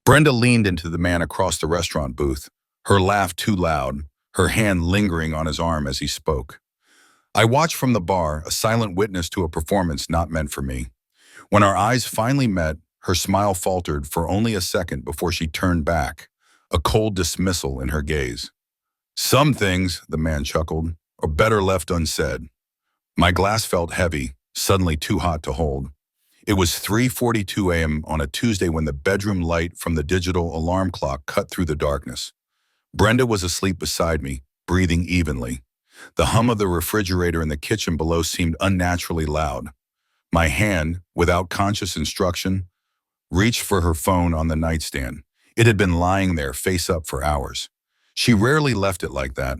Brenda leaned into the man across the restaurant booth, her laugh too loud, her hand lingering on his arm as he spoke. I watched from the bar, a silent witness to a performance not meant for me. When our eyes finally met, her smile faltered for only a second before she turned back, a cold dismissal in her gaze. Some things, the man chuckled, are better left unsaid. My glass felt heavy, suddenly too hot to hold. It was 3:42 a.m. on a Tuesday when the bedroom light from the digital alarm clock cut through the darkness. Brenda was asleep beside me, breathing evenly. The hum of the refrigerator in the kitchen below seemed unnaturally loud. My hand, without conscious instruction, reached for her phone on the nightstand. It had been lying there face up for hours. She rarely left it like that.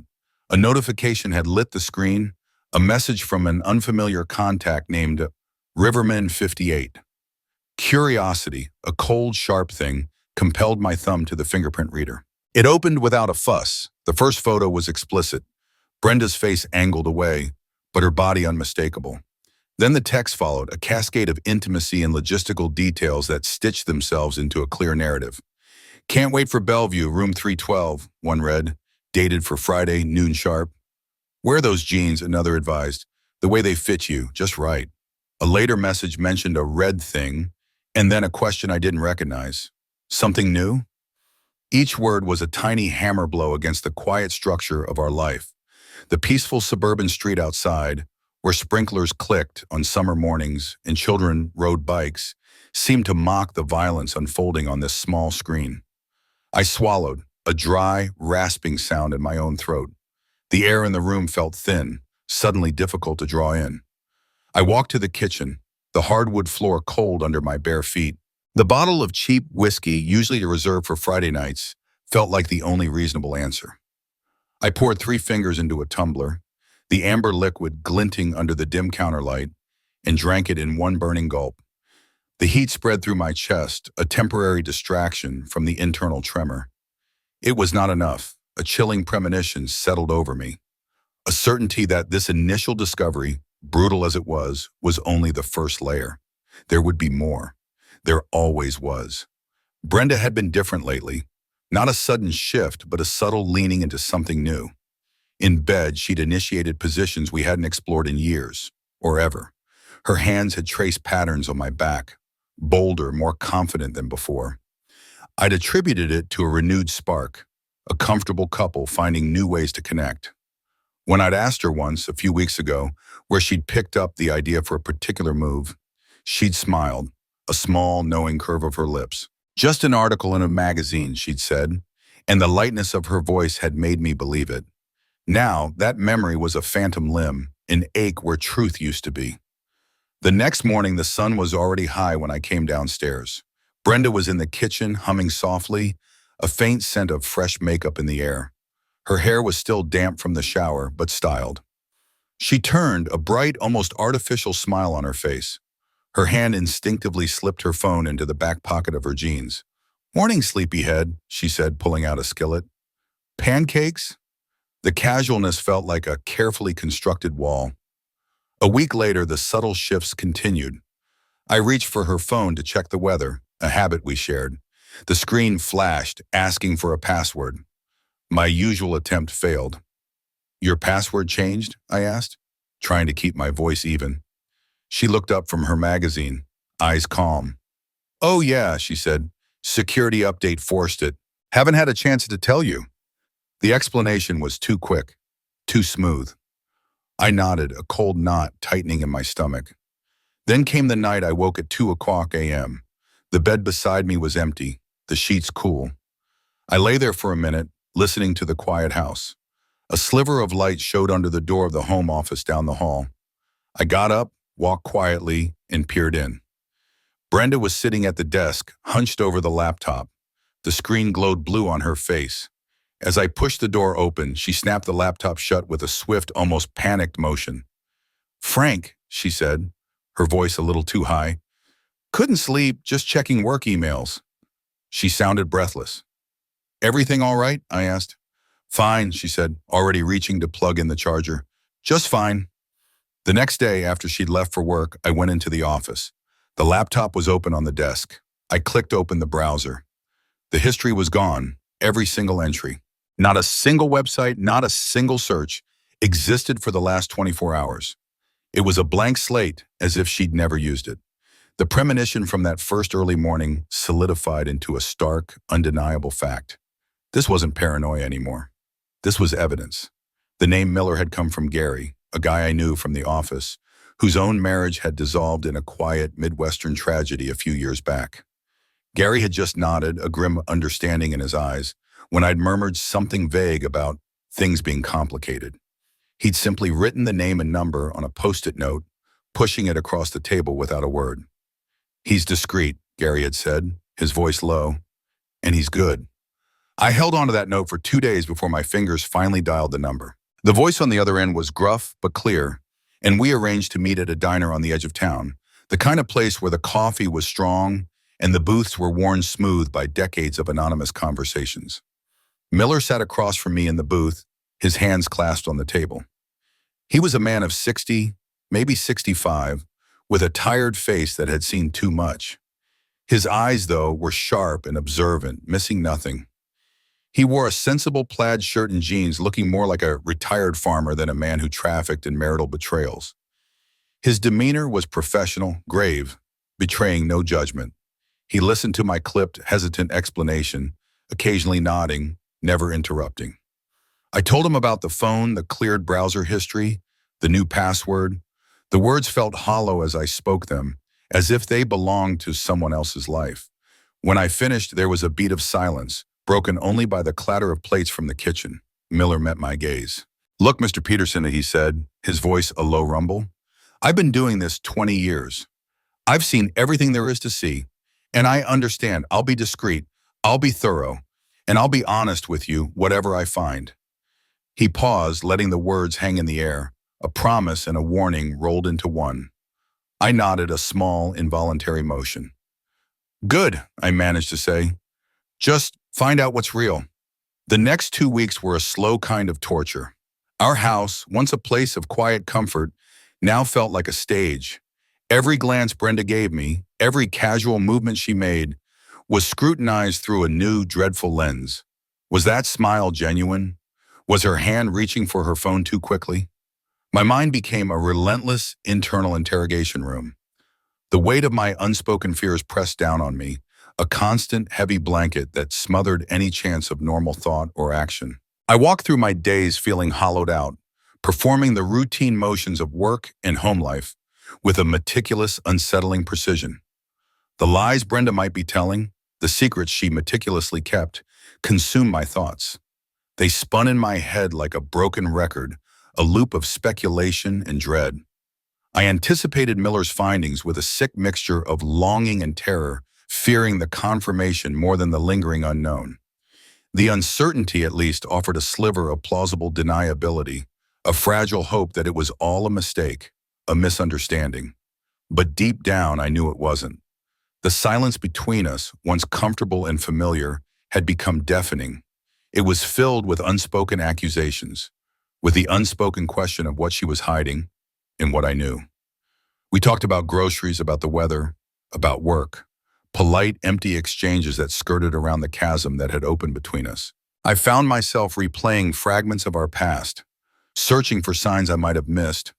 A notification had lit the screen, a message from an unfamiliar contact named Riverman 58. Curiosity, a cold, sharp thing, compelled my thumb to the fingerprint reader. It opened without a fuss. The first photo was explicit. Brenda's face angled away, but her body unmistakable. Then the text followed, a cascade of intimacy and logistical details that stitched themselves into a clear narrative. Can't wait for Bellevue, room 312, one read, dated for Friday, noon sharp. Wear those jeans, another advised. The way they fit you, just right. A later message mentioned a red thing, and then a question I didn't recognize. Something new? Each word was a tiny hammer blow against the quiet structure of our life. The peaceful suburban street outside, where sprinklers clicked on summer mornings and children rode bikes, seemed to mock the violence unfolding on this small screen. I swallowed, a dry, rasping sound in my own throat. The air in the room felt thin, suddenly difficult to draw in. I walked to the kitchen, the hardwood floor cold under my bare feet. The bottle of cheap whiskey, usually reserved for Friday nights, felt like the only reasonable answer. I poured 3 fingers into a tumbler, the amber liquid glinting under the dim counterlight, and drank it in one burning gulp. The heat spread through my chest, a temporary distraction from the internal tremor. It was not enough. A chilling premonition settled over me. A certainty that this initial discovery, brutal as it was only the first layer. There would be more. There always was. Brenda had been different lately. Not a sudden shift, but a subtle leaning into something new. In bed, she'd initiated positions we hadn't explored in years, or ever. Her hands had traced patterns on my back, bolder, more confident than before. I'd attributed it to a renewed spark, a comfortable couple finding new ways to connect. When I'd asked her once, a few weeks ago, where she'd picked up the idea for a particular move, she'd smiled, a small, knowing curve of her lips. Just an article in a magazine, she'd said, and the lightness of her voice had made me believe it. Now, that memory was a phantom limb, an ache where truth used to be. The next morning, the sun was already high when I came downstairs. Brenda was in the kitchen, humming softly, a faint scent of fresh makeup in the air. Her hair was still damp from the shower, but styled. She turned, a bright, almost artificial smile on her face. Her hand instinctively slipped her phone into the back pocket of her jeans. "Morning, sleepyhead," she said, pulling out a skillet. "Pancakes?" The casualness felt like a carefully constructed wall. A week later, the subtle shifts continued. I reached for her phone to check the weather, a habit we shared. The screen flashed, asking for a password. My usual attempt failed. "Your password changed?" I asked, trying to keep my voice even. She looked up from her magazine, eyes calm. "Oh yeah," she said. "Security update forced it. Haven't had a chance to tell you." The explanation was too quick, too smooth. I nodded, a cold knot tightening in my stomach. Then came the night I woke at 2 a.m. The bed beside me was empty, the sheets cool. I lay there for a minute, listening to the quiet house. A sliver of light showed under the door of the home office down the hall. I got up, walked quietly, and peered in. Brenda was sitting at the desk, hunched over the laptop. The screen glowed blue on her face. As I pushed the door open, she snapped the laptop shut with a swift, almost panicked motion. "Frank," she said, her voice a little too high. "Couldn't sleep, just checking work emails." She sounded breathless. "Everything all right?" I asked. "Fine," she said, already reaching to plug in the charger. "Just fine." The next day, after she'd left for work, I went into the office. The laptop was open on the desk. I clicked open the browser. The history was gone, every single entry. Not a single website, not a single search existed for the last 24 hours. It was a blank slate, as if she'd never used it. The premonition from that first early morning solidified into a stark, undeniable fact. This wasn't paranoia anymore. This was evidence. The name Miller had come from Gary, a guy I knew from the office, whose own marriage had dissolved in a quiet Midwestern tragedy a few years back. Gary had just nodded, a grim understanding in his eyes, when I'd murmured something vague about things being complicated. He'd simply written the name and number on a post-it note, pushing it across the table without a word. "He's discreet," Gary had said, his voice low, "and he's good." I held onto that note for 2 days before my fingers finally dialed the number. The voice on the other end was gruff but clear, and we arranged to meet at a diner on the edge of town, the kind of place where the coffee was strong and the booths were worn smooth by decades of anonymous conversations. Miller sat across from me in the booth, his hands clasped on the table. He was a man of 60, maybe 65, with a tired face that had seen too much. His eyes, though, were sharp and observant, missing nothing. He wore a sensible plaid shirt and jeans, looking more like a retired farmer than a man who trafficked in marital betrayals. His demeanor was professional, grave, betraying no judgment. He listened to my clipped, hesitant explanation, occasionally nodding, never interrupting. I told him about the phone, the cleared browser history, the new password. The words felt hollow as I spoke them, as if they belonged to someone else's life. When I finished, there was a beat of silence, broken only by the clatter of plates from the kitchen. Miller met my gaze. "Look, Mr. Peterson," he said, his voice a low rumble. "I've been doing this 20 years. I've seen everything there is to see, and I understand. I'll be discreet, I'll be thorough, and I'll be honest with you, whatever I find." He paused, letting the words hang in the air, a promise and a warning rolled into one. I nodded, a small, involuntary motion. "Good," I managed to say. "Just find out what's real." The next 2 weeks were a slow kind of torture. Our house, once a place of quiet comfort, now felt like a stage. Every glance Brenda gave me, every casual movement she made, was scrutinized through a new, dreadful lens. Was that smile genuine? Was her hand reaching for her phone too quickly? My mind became a relentless internal interrogation room. The weight of my unspoken fears pressed down on me, a constant, heavy blanket that smothered any chance of normal thought or action. I walked through my days feeling hollowed out, performing the routine motions of work and home life with a meticulous, unsettling precision. The lies Brenda might be telling, the secrets she meticulously kept, consumed my thoughts. They spun in my head like a broken record, a loop of speculation and dread. I anticipated Miller's findings with a sick mixture of longing and terror, fearing the confirmation more than the lingering unknown. The uncertainty, at least, offered a sliver of plausible deniability, a fragile hope that it was all a mistake, a misunderstanding. But deep down, I knew it wasn't. The silence between us, once comfortable and familiar, had become deafening. It was filled with unspoken accusations, with the unspoken question of what she was hiding and what I knew. We talked about groceries, about the weather, about work, polite, empty exchanges that skirted around the chasm that had opened between us. I found myself replaying fragments of our past, searching for signs I might have missed,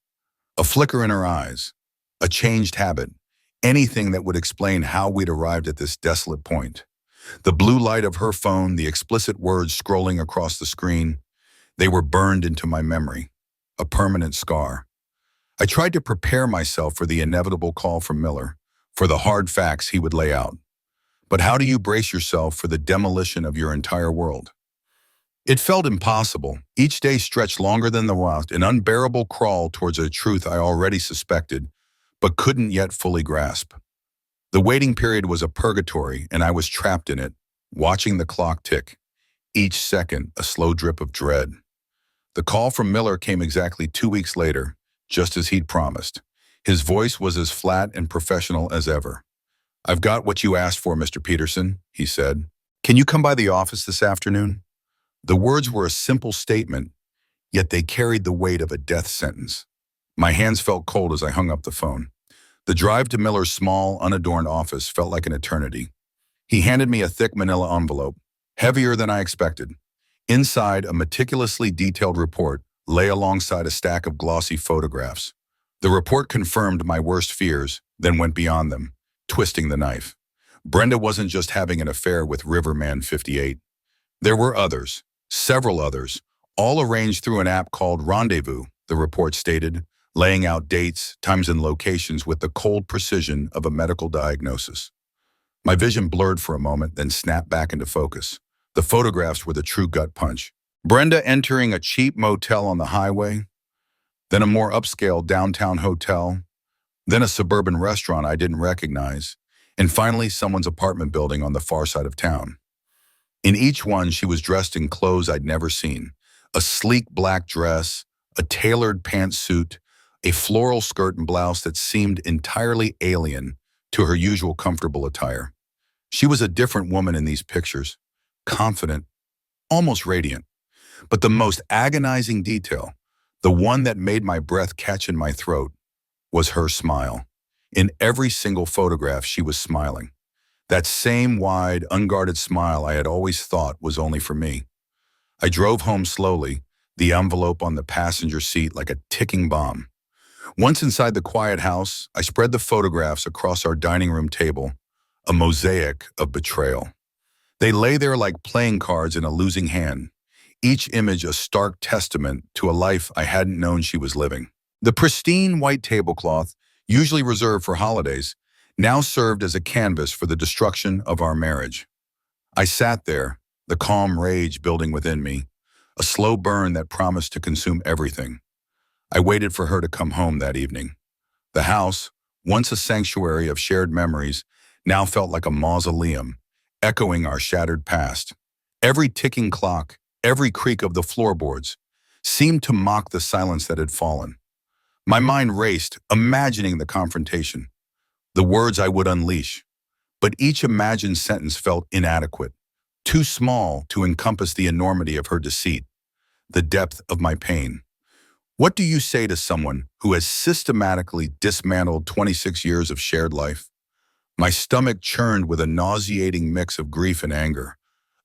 a flicker in her eyes, a changed habit, anything that would explain how we'd arrived at this desolate point. The blue light of her phone, the explicit words scrolling across the screen, they were burned into my memory, a permanent scar. I tried to prepare myself for the inevitable call from Miller, for the hard facts he would lay out. But how do you brace yourself for the demolition of your entire world? It felt impossible. Each day stretched longer than the last, an unbearable crawl towards a truth I already suspected, but couldn't yet fully grasp. The waiting period was a purgatory, and I was trapped in it, watching the clock tick, each second a slow drip of dread. The call from Miller came exactly 2 weeks later, just as he'd promised. His voice was as flat and professional as ever. "I've got what you asked for, Mr. Peterson," he said. "Can you come by the office this afternoon?" The words were a simple statement, yet they carried the weight of a death sentence. My hands felt cold as I hung up the phone. The drive to Miller's small, unadorned office felt like an eternity. He handed me a thick manila envelope, heavier than I expected. Inside, a meticulously detailed report lay alongside a stack of glossy photographs. The report confirmed my worst fears, then went beyond them, twisting the knife. Brenda wasn't just having an affair with Riverman 58. There were others, several others, all arranged through an app called Rendezvous, the report stated, laying out dates, times, and locations with the cold precision of a medical diagnosis. My vision blurred for a moment, then snapped back into focus. The photographs were the true gut punch. Brenda entering a cheap motel on the highway, then a more upscale downtown hotel, then a suburban restaurant I didn't recognize, and finally someone's apartment building on the far side of town. In each one, she was dressed in clothes I'd never seen. A sleek black dress, a tailored pantsuit, a floral skirt and blouse that seemed entirely alien to her usual comfortable attire. She was a different woman in these pictures, confident, almost radiant. But the most agonizing detail, the one that made my breath catch in my throat, was her smile. In every single photograph, she was smiling. That same wide, unguarded smile I had always thought was only for me. I drove home slowly, the envelope on the passenger seat like a ticking bomb. Once inside the quiet house, I spread the photographs across our dining room table, a mosaic of betrayal. They lay there like playing cards in a losing hand, each image a stark testament to a life I hadn't known she was living. The pristine white tablecloth, usually reserved for holidays, now served as a canvas for the destruction of our marriage. I sat there, the calm rage building within me, a slow burn that promised to consume everything. I waited for her to come home that evening. The house, once a sanctuary of shared memories, now felt like a mausoleum, echoing our shattered past. Every ticking clock, every creak of the floorboards, seemed to mock the silence that had fallen. My mind raced, imagining the confrontation, the words I would unleash. But each imagined sentence felt inadequate, too small to encompass the enormity of her deceit, the depth of my pain. What do you say to someone who has systematically dismantled 26 years of shared life? My stomach churned with a nauseating mix of grief and anger,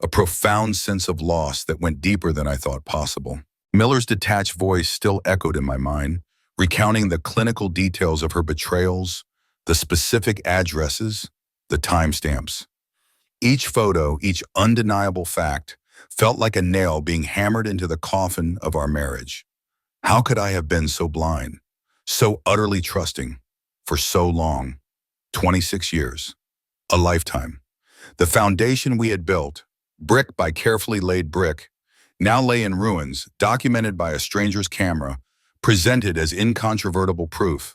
a profound sense of loss that went deeper than I thought possible. Miller's detached voice still echoed in my mind, recounting the clinical details of her betrayals, the specific addresses, the timestamps. Each photo, each undeniable fact, felt like a nail being hammered into the coffin of our marriage. How could I have been so blind, so utterly trusting, for so long? 26 years, a lifetime. The foundation we had built, brick by carefully laid brick, now lay in ruins, documented by a stranger's camera, presented as incontrovertible proof.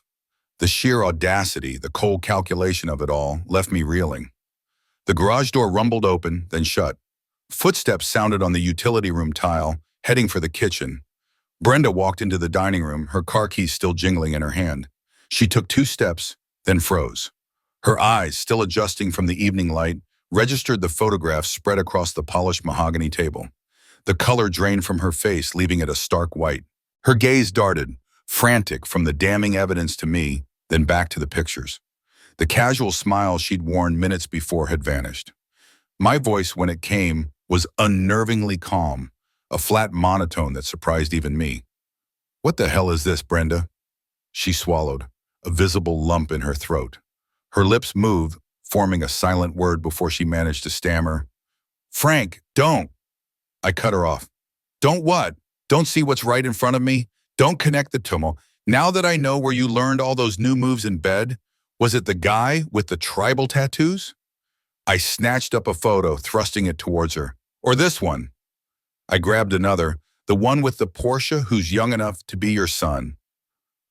The sheer audacity, the cold calculation of it all, left me reeling. The garage door rumbled open, then shut. Footsteps sounded on the utility room tile, heading for the kitchen. Brenda walked into the dining room, her car keys still jingling in her hand. She took 2 steps, then froze. Her eyes, still adjusting from the evening light, registered the photographs spread across the polished mahogany table. The color drained from her face, leaving it a stark white. Her gaze darted, frantic, from the damning evidence to me, then back to the pictures. The casual smile she'd worn minutes before had vanished. My voice, when it came, was unnervingly calm, a flat monotone that surprised even me. "What the hell is this, Brenda?" She swallowed, a visible lump in her throat. Her lips moved, forming a silent word before she managed to stammer, "Frank, don't." I cut her off. "Don't what? Don't see what's right in front of me? Don't connect the tumult. Now that I know where you learned all those new moves in bed, was it the guy with the tribal tattoos?" I snatched up a photo, thrusting it towards her. "Or this one?" I grabbed another, the one with the Porsche who's young enough to be your son.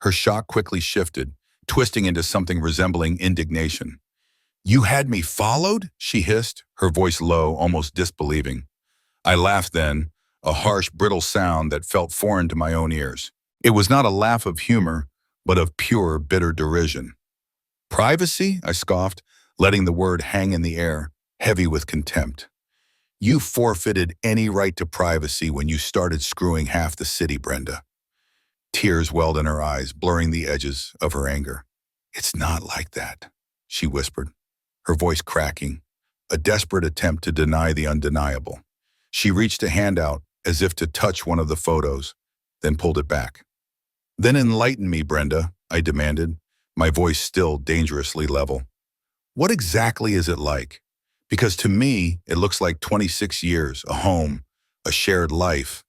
Her shock quickly shifted, twisting into something resembling indignation. "You had me followed?" she hissed, her voice low, almost disbelieving. I laughed then, a harsh, brittle sound that felt foreign to my own ears. It was not a laugh of humor, but of pure, bitter derision. "Privacy?" I scoffed, letting the word hang in the air, heavy with contempt. "You forfeited any right to privacy when you started screwing half the city, Brenda." Tears welled in her eyes, blurring the edges of her anger. "It's not like that," she whispered, her voice cracking. a desperate attempt to deny the undeniable. She reached a hand out as if to touch one of the photos, then pulled it back. Then enlighten me, Brenda, I demanded, my voice still dangerously level. What exactly is it like? Because to me, it looks like 26 years, a home, a shared life.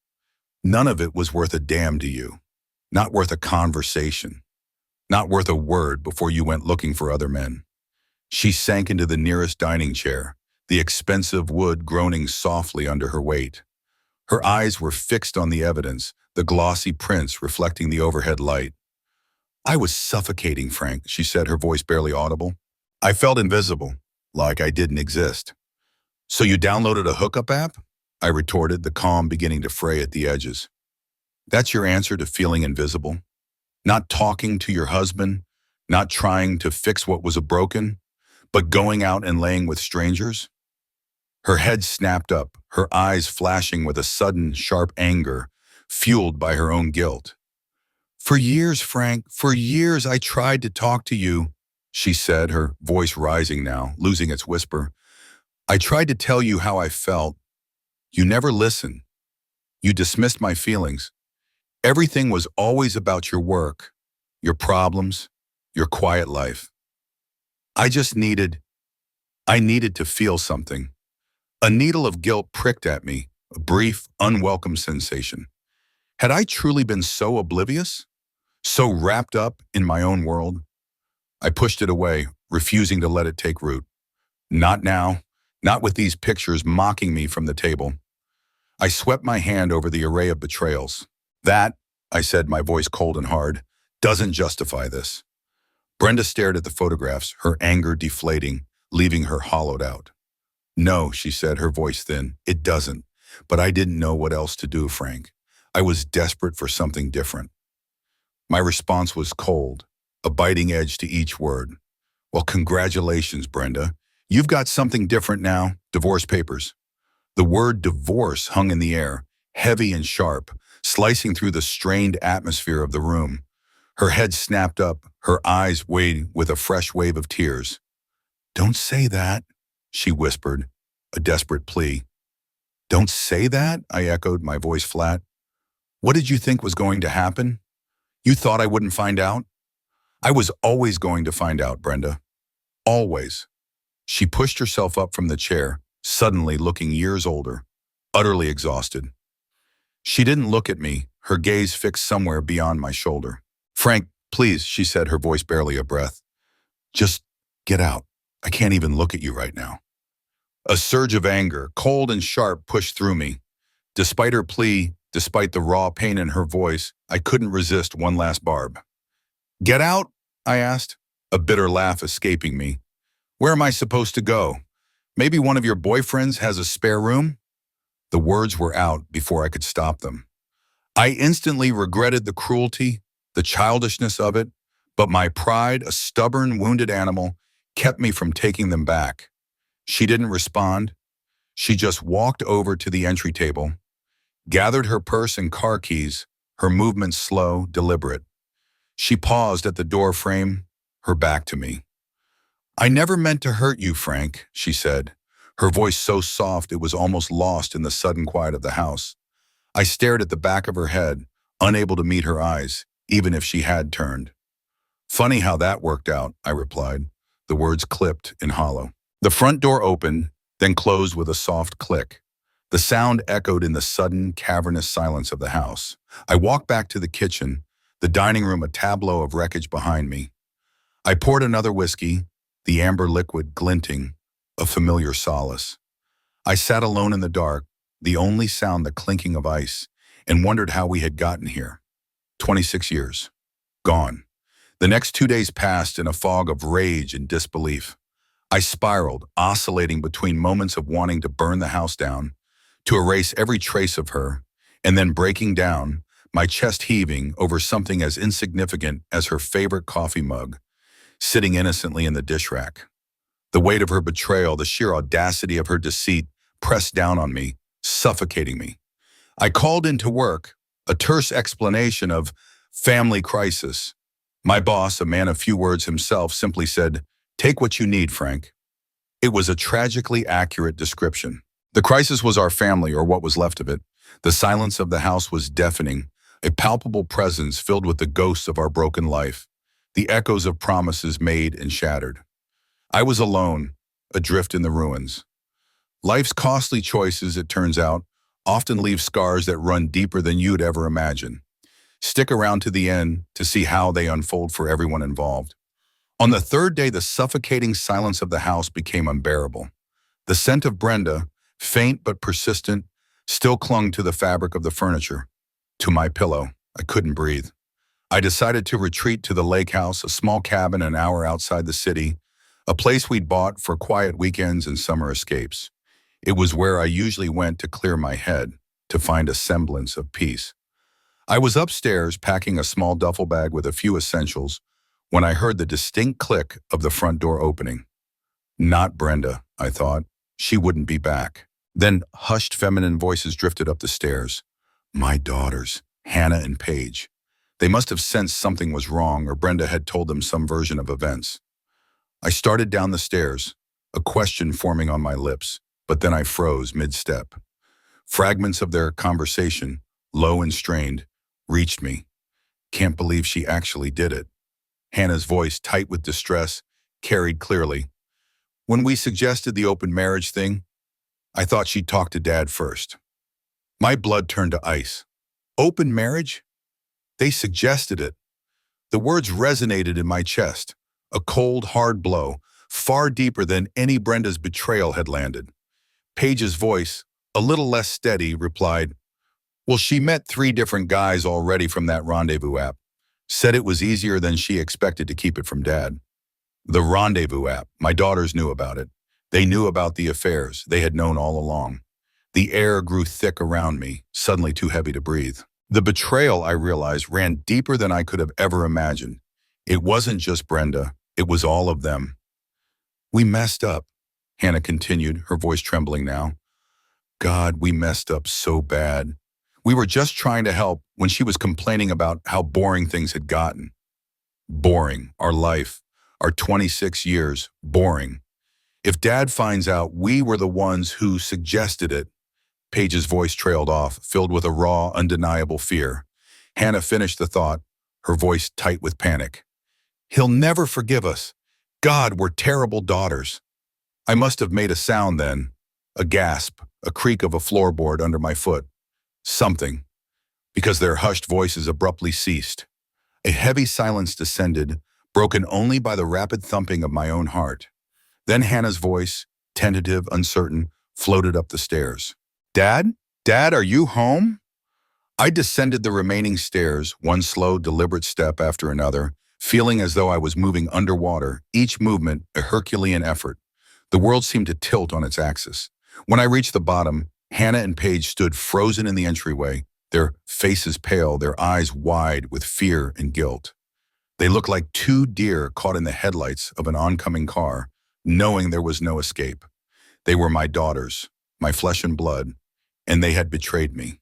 None of it was worth a damn to you. Not worth a conversation. Not worth a word before you went looking for other men. She sank into the nearest dining chair, the expensive wood groaning softly under her weight. Her eyes were fixed on the evidence, the glossy prints reflecting the overhead light. I was suffocating, Frank, she said, her voice barely audible. I felt invisible, like I didn't exist. So you downloaded a hookup app? I retorted, the calm beginning to fray at the edges. That's your answer to feeling invisible? Not talking to your husband, not trying to fix what was broken, but going out and laying with strangers? Her head snapped up, her eyes flashing with a sudden, sharp anger, fueled by her own guilt. For years, Frank, for years I tried to talk to you, she said, her voice rising now, losing its whisper. I tried to tell you how I felt. You never listened. You dismissed my feelings. Everything was always about your work, your problems, your quiet life. I needed to feel something. A needle of guilt pricked at me, a brief, unwelcome sensation. Had I truly been so oblivious? So wrapped up in my own world? I pushed it away, refusing to let it take root. Not now, not with these pictures mocking me from the table. I swept my hand over the array of betrayals. That, I said, my voice cold and hard, doesn't justify this. Brenda stared at the photographs, her anger deflating, leaving her hollowed out. No, she said, her voice thin, it doesn't. But I didn't know what else to do, Frank. I was desperate for something different. My response was cold, a biting edge to each word. Well, congratulations, Brenda. You've got something different now, divorce papers. The word divorce hung in the air, heavy and sharp, slicing through the strained atmosphere of the room. Her head snapped up, her eyes weighed with a fresh wave of tears. Don't say that, she whispered, a desperate plea. Don't say that, I echoed, my voice flat. What did you think was going to happen? You thought I wouldn't find out? I was always going to find out, Brenda. Always. She pushed herself up from the chair, suddenly looking years older, utterly exhausted. She didn't look at me, her gaze fixed somewhere beyond my shoulder. Frank, please, she said, her voice barely a breath. Just get out. I can't even look at you right now. A surge of anger, cold and sharp, pushed through me. Despite her plea, despite the raw pain in her voice, I couldn't resist one last barb. Get out? I asked, a bitter laugh escaping me. Where am I supposed to go? Maybe one of your boyfriends has a spare room? The words were out before I could stop them. I instantly regretted the cruelty, the childishness of it, but my pride, a stubborn, wounded animal, kept me from taking them back. She didn't respond. She just walked over to the entry table, gathered her purse and car keys, her movements slow, deliberate. She paused at the door frame, her back to me. I never meant to hurt you, Frank, she said, her voice so soft it was almost lost in the sudden quiet of the house. I stared at the back of her head, unable to meet her eyes, even if she had turned. Funny how that worked out, I replied, the words clipped and hollow. The front door opened, then closed with a soft click. The sound echoed in the sudden, cavernous silence of the house. I walked back to the kitchen, the dining room a tableau of wreckage behind me. I poured another whiskey, the amber liquid glinting, a familiar solace. I sat alone in the dark, the only sound the clinking of ice, and wondered how we had gotten here. 26 years. Gone. The next 2 days passed in a fog of rage and disbelief. I spiraled, oscillating between moments of wanting to burn the house down, to erase every trace of her, and then breaking down, my chest heaving over something as insignificant as her favorite coffee mug, sitting innocently in the dish rack. The weight of her betrayal, the sheer audacity of her deceit, pressed down on me, suffocating me. I called into work, a terse explanation of family crisis. My boss, a man of few words himself, simply said, "Take what you need, Frank." It was a tragically accurate description. The crisis was our family, or what was left of it. The silence of the house was deafening, a palpable presence filled with the ghosts of our broken life, the echoes of promises made and shattered. I was alone, adrift in the ruins. Life's costly choices, it turns out, often leave scars that run deeper than you'd ever imagine. Stick around to the end to see how they unfold for everyone involved. On the third day, the suffocating silence of the house became unbearable. The scent of Brenda, faint but persistent, still clung to the fabric of the furniture. To my pillow, I couldn't breathe. I decided to retreat to the lake house, a small cabin an hour outside the city, a place we'd bought for quiet weekends and summer escapes. It was where I usually went to clear my head, to find a semblance of peace. I was upstairs packing a small duffel bag with a few essentials when I heard the distinct click of the front door opening. Not Brenda, I thought. She wouldn't be back. Then hushed feminine voices drifted up the stairs. My daughters, Hannah and Paige. They must have sensed something was wrong, or Brenda had told them some version of events. I started down the stairs, a question forming on my lips, but then I froze mid-step. Fragments of their conversation, low and strained, reached me. Can't believe she actually did it. Hannah's voice, tight with distress, carried clearly. When we suggested the open marriage thing, I thought she'd talk to Dad first. My blood turned to ice. Open marriage? They suggested it. The words resonated in my chest, a cold, hard blow, far deeper than any Brenda's betrayal had landed. Paige's voice, a little less steady, replied, well, she met 3 different guys already from that rendezvous app. Said it was easier than she expected to keep it from Dad. The rendezvous app, my daughters knew about it. They knew about the affairs. They had known all along. The air grew thick around me, suddenly too heavy to breathe. The betrayal, I realized, ran deeper than I could have ever imagined. It wasn't just Brenda. It was all of them. We messed up, Hannah continued, her voice trembling now. God, we messed up so bad. We were just trying to help when she was complaining about how boring things had gotten. Boring, our life, our 26 years, boring. If Dad finds out we were the ones who suggested it, Paige's voice trailed off, filled with a raw, undeniable fear. Hannah finished the thought, her voice tight with panic. He'll never forgive us. God, we're terrible daughters. I must have made a sound then, a gasp, a creak of a floorboard under my foot. Something, because their hushed voices abruptly ceased. A heavy silence descended, broken only by the rapid thumping of my own heart. Then Hannah's voice, tentative, uncertain, floated up the stairs. Dad? Dad, are you home? I descended the remaining stairs, one slow, deliberate step after another, feeling as though I was moving underwater, each movement a Herculean effort. The world seemed to tilt on its axis. When I reached the bottom, Hannah and Paige stood frozen in the entryway, their faces pale, their eyes wide with fear and guilt. They looked like 2 deer caught in the headlights of an oncoming car, knowing there was no escape. They were my daughters, my flesh and blood, and they had betrayed me.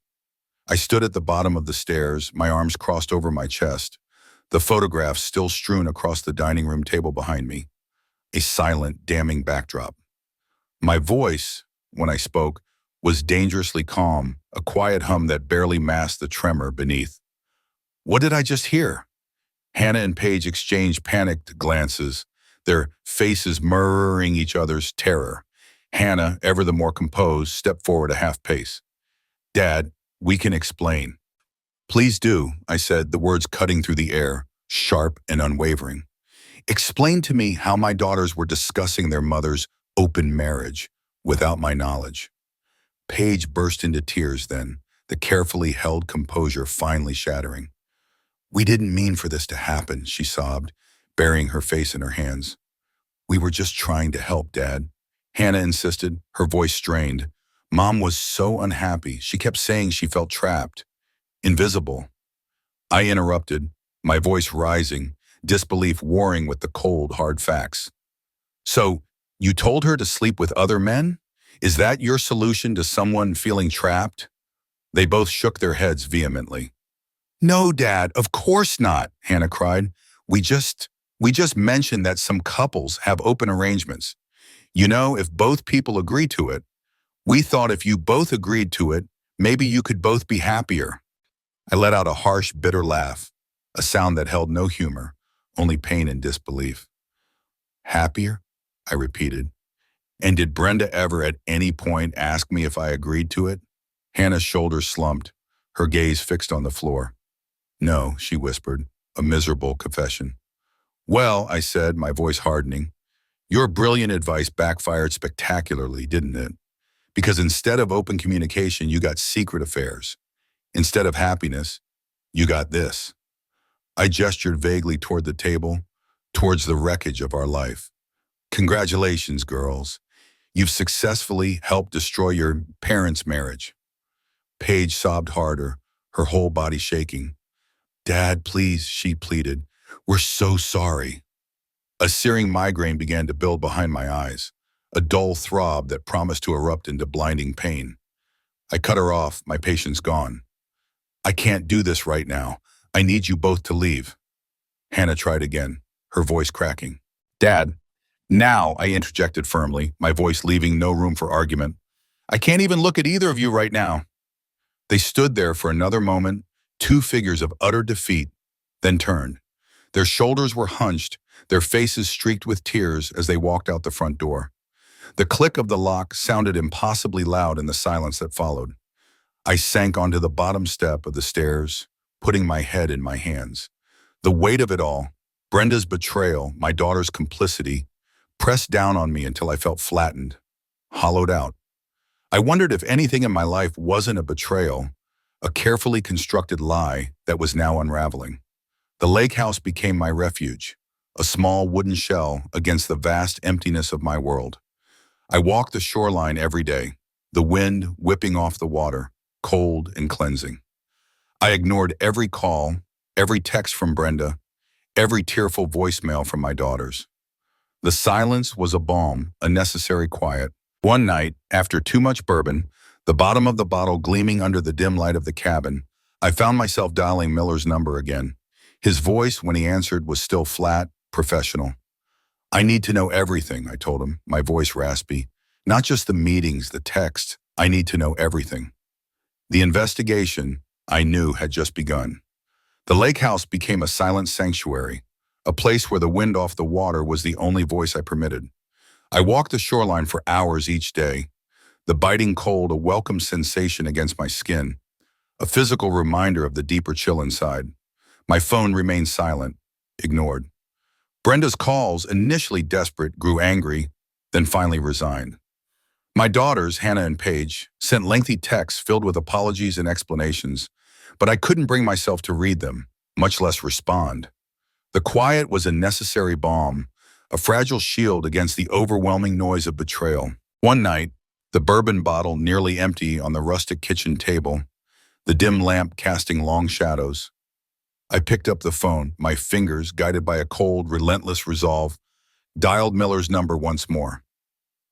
I stood at the bottom of the stairs, my arms crossed over my chest, the photographs still strewn across the dining room table behind me, a silent, damning backdrop. My voice, when I spoke, was dangerously calm, a quiet hum that barely masked the tremor beneath. What did I just hear? Hannah and Paige exchanged panicked glances, their faces mirroring each other's terror. Hannah, ever the more composed, stepped forward a half pace. Dad, we can explain. Please do, I said, the words cutting through the air, sharp and unwavering. Explain to me how my daughters were discussing their mother's open marriage without my knowledge. Paige burst into tears then, the carefully held composure finally shattering. We didn't mean for this to happen, she sobbed, burying her face in her hands. We were just trying to help, Dad. Hannah insisted, her voice strained. Mom was so unhappy. She kept saying she felt trapped, invisible. I interrupted, my voice rising, disbelief warring with the cold, hard facts. So, you told her to sleep with other men? Is that your solution to someone feeling trapped? They both shook their heads vehemently. No, Dad, of course not, Hannah cried. We just mentioned that some couples have open arrangements. You know, if both people agree to it, we thought if you both agreed to it, maybe you could both be happier. I let out a harsh, bitter laugh, a sound that held no humor, only pain and disbelief. Happier? I repeated. And did Brenda ever at any point ask me if I agreed to it? Hannah's shoulders slumped, her gaze fixed on the floor. No, she whispered, a miserable confession. Well, I said, my voice hardening, your brilliant advice backfired spectacularly, didn't it? Because instead of open communication, you got secret affairs. Instead of happiness, you got this. I gestured vaguely toward the table, towards the wreckage of our life. Congratulations, girls. You've successfully helped destroy your parents' marriage. Paige sobbed harder, her whole body shaking. Dad, please, she pleaded. We're so sorry. A searing migraine began to build behind my eyes, a dull throb that promised to erupt into blinding pain. I cut her off, my patience gone. I can't do this right now. I need you both to leave. Hannah tried again, her voice cracking. Dad, now, I interjected firmly, my voice leaving no room for argument. I can't even look at either of you right now. They stood there for another moment, two figures of utter defeat, then turned. Their shoulders were hunched, their faces streaked with tears as they walked out the front door. The click of the lock sounded impossibly loud in the silence that followed. I sank onto the bottom step of the stairs, putting my head in my hands. The weight of it all, Brenda's betrayal, my daughter's complicity, pressed down on me until I felt flattened, hollowed out. I wondered if anything in my life wasn't a betrayal, a carefully constructed lie that was now unraveling. The lake house became my refuge, a small wooden shell against the vast emptiness of my world. I walked the shoreline every day, the wind whipping off the water, cold and cleansing. I ignored every call, every text from Brenda, every tearful voicemail from my daughters. The silence was a balm, a necessary quiet. One night, after too much bourbon, the bottom of the bottle gleaming under the dim light of the cabin, I found myself dialing Miller's number again. His voice, when he answered, was still flat, professional. I need to know everything, I told him, my voice raspy. Not just the meetings, the texts. I need to know everything. The investigation, I knew, had just begun. The lake house became a silent sanctuary, a place where the wind off the water was the only voice I permitted. I walked the shoreline for hours each day, the biting cold a welcome sensation against my skin, a physical reminder of the deeper chill inside. My phone remained silent, ignored. Brenda's calls, initially desperate, grew angry, then finally resigned. My daughters, Hannah and Paige, sent lengthy texts filled with apologies and explanations, but I couldn't bring myself to read them, much less respond. The quiet was a necessary balm, a fragile shield against the overwhelming noise of betrayal. One night, the bourbon bottle nearly empty on the rustic kitchen table, the dim lamp casting long shadows. I picked up the phone, my fingers, guided by a cold, relentless resolve, dialed Miller's number once more.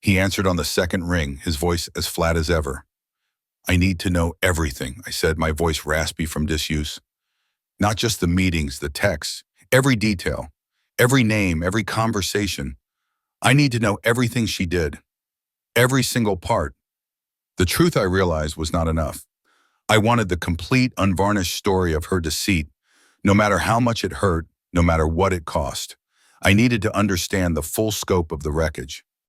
He answered on the second ring, his voice as flat as ever. I need to know everything, I said, my voice raspy from disuse. Not just the meetings, the texts, every detail, every name, every conversation. I need to know everything she did. Every single part. The truth, I realized, was not enough. I wanted the complete, unvarnished story of her deceit, no matter how much it hurt, no matter what it cost. I needed to understand the full scope of the wreckage.